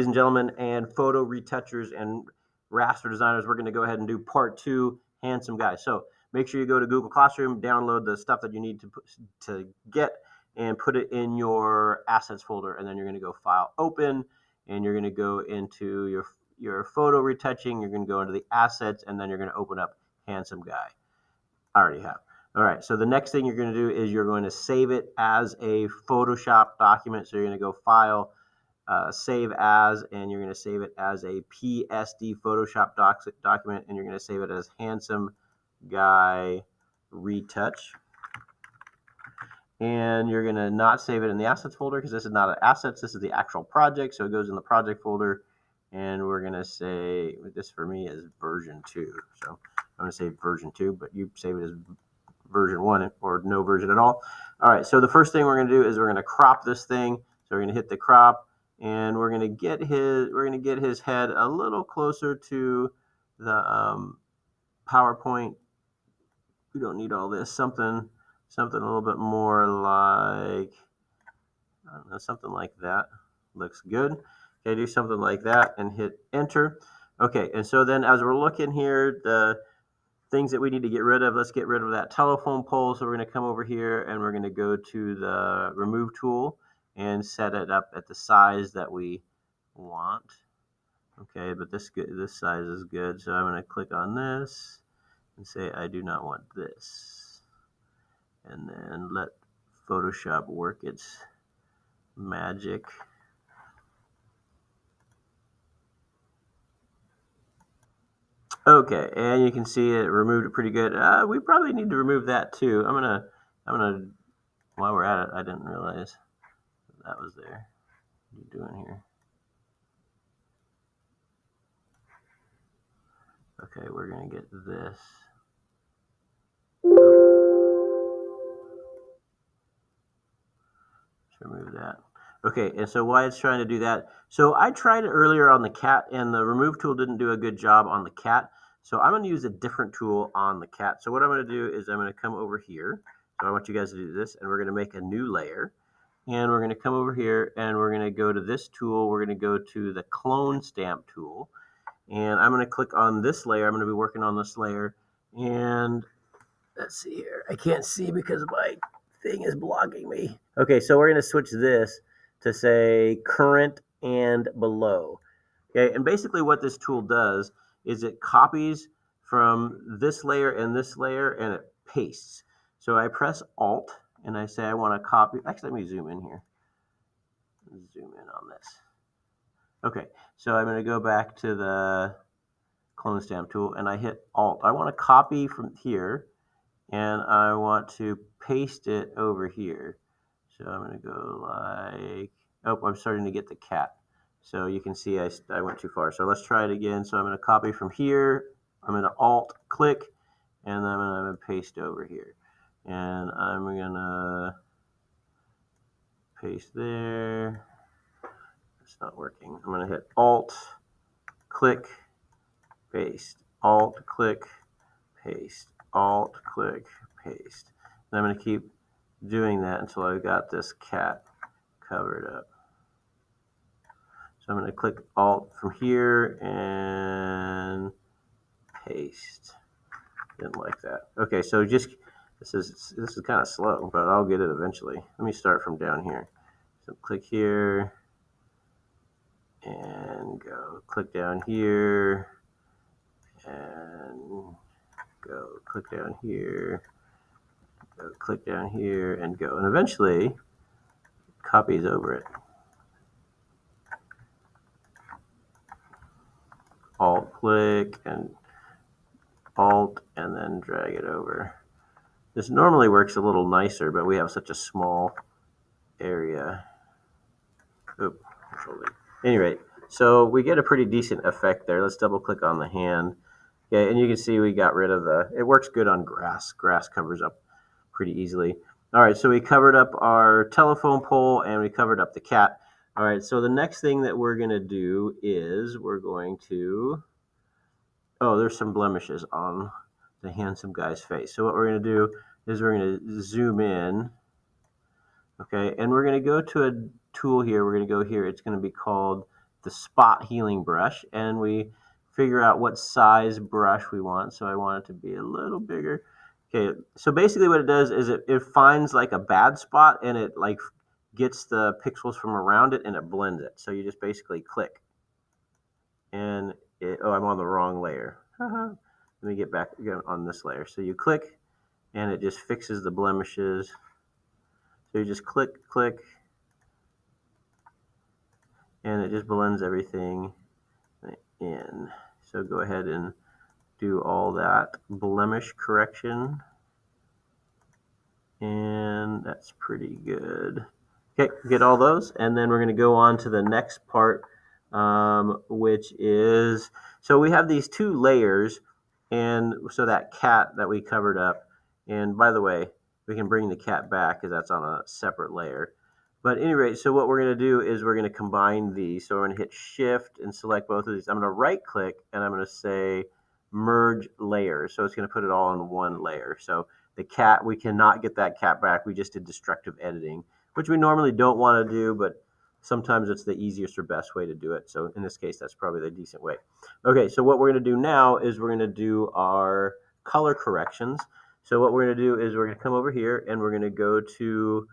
Ladies and gentlemen, and photo retouchers and raster designers, we're going to go ahead and do part 2, Handsome Guy. So make sure you go to Google Classroom, download the stuff that you need to get, and put it in your assets folder. And then you're going to go File, Open, and you're going to go into your photo retouching. You're going to go into the assets, and then you're going to open up Handsome Guy. I already have. All right, so the next thing you're going to do is you're going to save it as a Photoshop document. So you're going to go File, Save As, and you're going to save it as a PSD Photoshop document, and you're going to save it as Handsome Guy Retouch. And you're going to not save it in the assets folder because this is not an assets, this is the actual project, so it goes in the project folder. And we're going to say, this for me is version 2. So I'm going to say version 2, but you save it as version 1 or no version at all. All right, so the first thing we're going to do is we're going to crop this thing. So we're going to hit the crop, and we're going to get his head a little closer to the PowerPoint. We don't need all this. Something a little bit more like, I don't know, something like that. Looks good. Okay, do something like that and hit enter. Okay, and so then as we're looking here, the things that we need to get rid of, let's get rid of that telephone pole. So we're going to come over here and we're going to go to the remove tool and set it up at the size that we want. Okay, but this size is good. So I'm going to click on this and say I do not want this. And then let Photoshop work its magic. Okay, and you can see it removed it pretty good. We probably need to remove that too. I'm gonna, while we're at it, I didn't realize that was there. What are you doing here? Okay, we're gonna get this. Let's remove that. Okay, and so why it's trying to do that, so I tried it earlier on the cat, and the remove tool didn't do a good job on the cat. So I'm going to use a different tool on the cat. So what I'm going to do is I'm going to come over here. So I want you guys to do this, and we're going to make a new layer. And we're going to come over here, and we're going to go to this tool. We're going to go to the clone stamp tool. And I'm going to click on this layer. I'm going to be working on this layer. And let's see here. I can't see because my thing is blocking me. Okay, so we're going to switch this to say current and below. Okay, and basically what this tool does is it copies from this layer and it pastes. So I press Alt and I say I want to copy. Actually, let me zoom in here. Zoom in on this. Okay, so I'm going to go back to the clone stamp tool and I hit Alt. I want to copy from here and I want to paste it over here. So I'm going to go like, oh, I'm starting to get the cat. So you can see I went too far. So let's try it again. So I'm going to copy from here. I'm going to Alt click, and then I'm going to paste over here. And I'm going to paste there. It's not working. I'm going to hit Alt click, paste, Alt click, paste, Alt click, paste. And I'm going to keep doing that until I've got this cat covered up. So I'm going to click Alt from here and paste. Didn't like that. Okay, so just this is kind of slow, but I'll get it eventually. Let me start from down here. So click here and go. Click down here and go. Click down here. Go. Click down here and go. And eventually, copies over it. Alt click and Alt and then drag it over. This normally works a little nicer, but we have such a small area. Oop, anyway, so we get a pretty decent effect there. Let's double click on the hand. Yeah, and you can see we got rid of it works good on grass. Grass covers up pretty easily. All right, so we covered up our telephone pole and we covered up the cat. All right, so the next thing that we're going to do is we're going to, oh, there's some blemishes on the handsome guy's face. So what we're going to do is we're going to zoom in, okay, and we're going to go to a tool here. We're going to go here. It's going to be called the spot healing brush, and we figure out what size brush we want. So I want it to be a little bigger. Okay, so basically what it does is it finds like a bad spot, and it like gets the pixels from around it, and it blends it. So you just basically click, and oh, I'm on the wrong layer. Let me get back again on this layer. So you click, and it just fixes the blemishes. So you just click, and it just blends everything in. So go ahead and do all that blemish correction, and that's pretty good. Okay, get all those, and then we're going to go on to the next part, which is, so we have these two layers, and so that cat that we covered up, and by the way, we can bring the cat back because that's on a separate layer. But at any rate, so what we're going to do is we're going to combine these. So we're going to hit Shift and select both of these. I'm going to right click, and I'm going to say Merge Layers. So it's going to put it all in one layer. So the cat, we cannot get that cat back. We just did destructive editing, which we normally don't want to do, but sometimes it's the easiest or best way to do it. So in this case, that's probably the decent way. Okay, so what we're going to do now is we're going to do our color corrections. So what we're going to do is we're going to come over here, and we're going to go to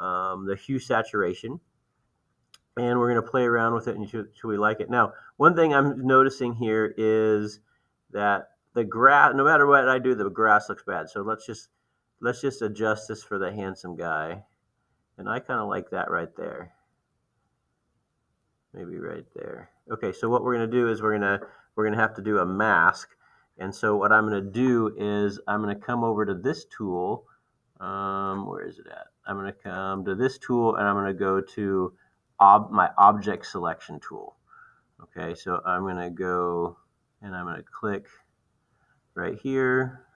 the hue saturation, and we're going to play around with it and should we like it. Now, one thing I'm noticing here is that the grass, no matter what I do, the grass looks bad. So let's just adjust this for the handsome guy, and I kind of like that right there. Maybe right there. Okay, so what we're going to do is we're going to have to do a mask, and so what I'm going to do is I'm going to come over to this tool. Where is it at? I'm going to come to this tool, and I'm going to go to my object selection tool. Okay, so I'm going to go, and I'm going to click right here,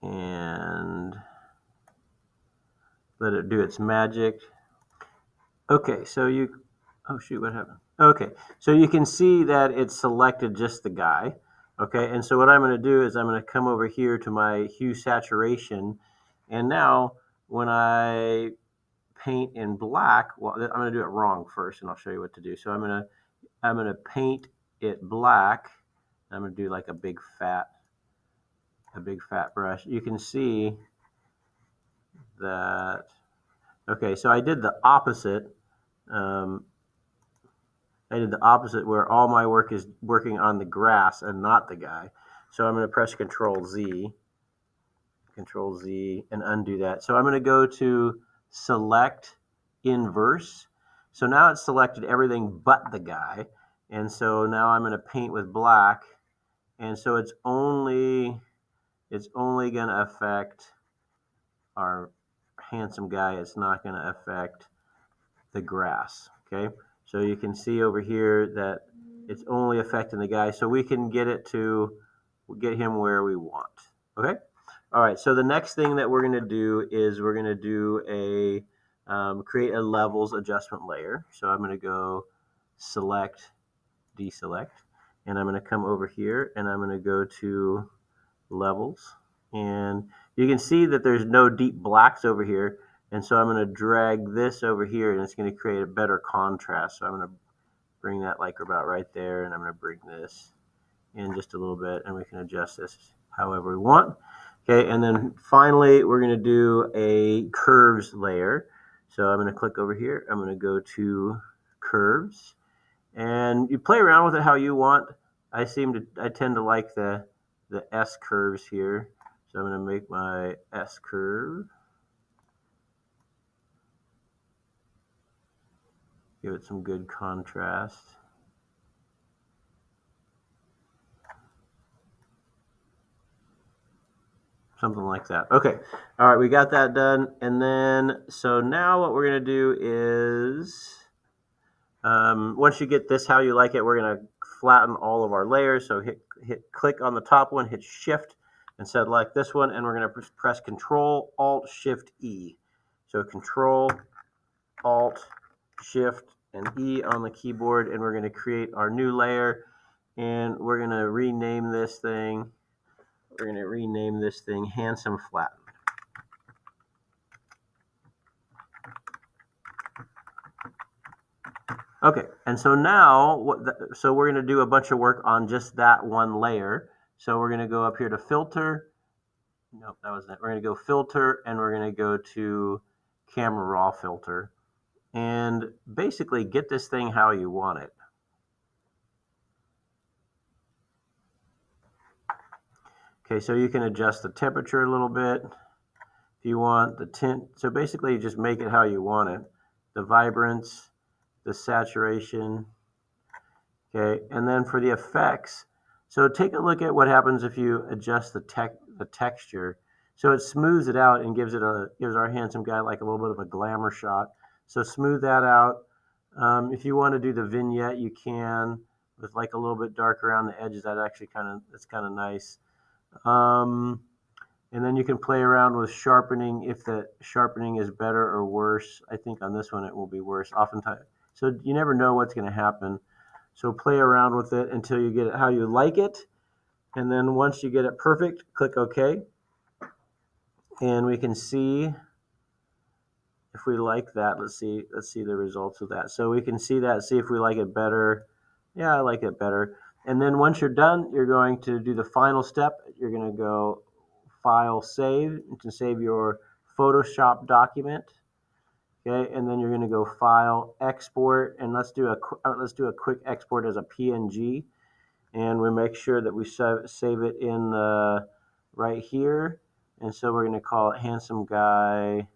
and let it do its magic. Okay, so oh shoot, what happened? Okay, so you can see that it selected just the guy. Okay, and so what I'm going to do is I'm going to come over here to my hue saturation, and now when I paint in black, well, I'm going to do it wrong first, and I'll show you what to do. So I'm going to paint it black. I'm going to do like a big fat brush. You can see that. Okay, so I did the opposite. I did the opposite where all my work is working on the grass and not the guy. So I'm going to press Control Z, and undo that. So I'm going to go to Select Inverse. So now it's selected everything but the guy. And so now I'm going to paint with black. And so it's only going to affect our handsome guy. It's not going to affect the grass. Okay. So you can see over here that it's only affecting the guy, so we can get him where we want. Okay? All right, so the next thing that we're going to do is we're going to do create a levels adjustment layer. So I'm going to go select, deselect, and I'm going to come over here, and I'm going to go to levels. And you can see that there's no deep blacks over here. And so I'm going to drag this over here, and it's going to create a better contrast. So I'm going to bring that like about right there, and I'm going to bring this in just a little bit, and we can adjust this however we want. Okay, and then finally, we're going to do a curves layer. So I'm going to click over here. I'm going to go to curves, and you play around with it how you want. I tend to like the S curves here. So I'm going to make my S curve. Give it some good contrast. Something like that. Okay. All right, we got that done. And then, so now what we're going to do is, once you get this how you like it, we're going to flatten all of our layers. So click on the top one, hit Shift, and select this one, and we're going to press Control, Alt, Shift, E. So Control, Alt, Shift, and E on the keyboard, and we're going to create our new layer, and we're going to rename this thing. We're going to rename this thing Handsome Flatten. Okay, and so now, so we're going to do a bunch of work on just that one layer. So we're going to go up here to filter. Nope, that wasn't it. We're going to go filter, and we're going to go to camera raw filter, and basically get this thing how you want it. Okay, so you can adjust the temperature a little bit if you want, the tint. So basically, you just make it how you want it. The vibrance, the saturation. Okay, and then for the effects, so take a look at what happens if you adjust the texture. So it smooths it out and gives our handsome guy like a little bit of a glamour shot. So smooth that out. If you want to do the vignette, you can with like a little bit dark around the edges. That's kind of nice. And then you can play around with sharpening if the sharpening is better or worse. I think on this one it will be worse oftentimes. So you never know what's going to happen. So play around with it until you get it how you like it. And then once you get it perfect, click OK. And we can see if we like that. Let's see the results of that. So we can see if we like it better. Yeah, I like it better. And then once you're done, you're going to do the final step. You're going to go File, Save. You can save your Photoshop document. Okay, and then you're going to go File, Export, and let's do a quick export as a PNG, and we make sure that we save it in the right here. And so we're going to call it Handsome Guy,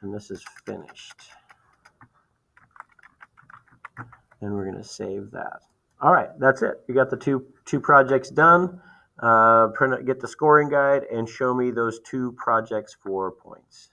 and this is finished. And we're going to save that. All right, that's it. You got the two projects done. Get the scoring guide and show me those 2 projects for points.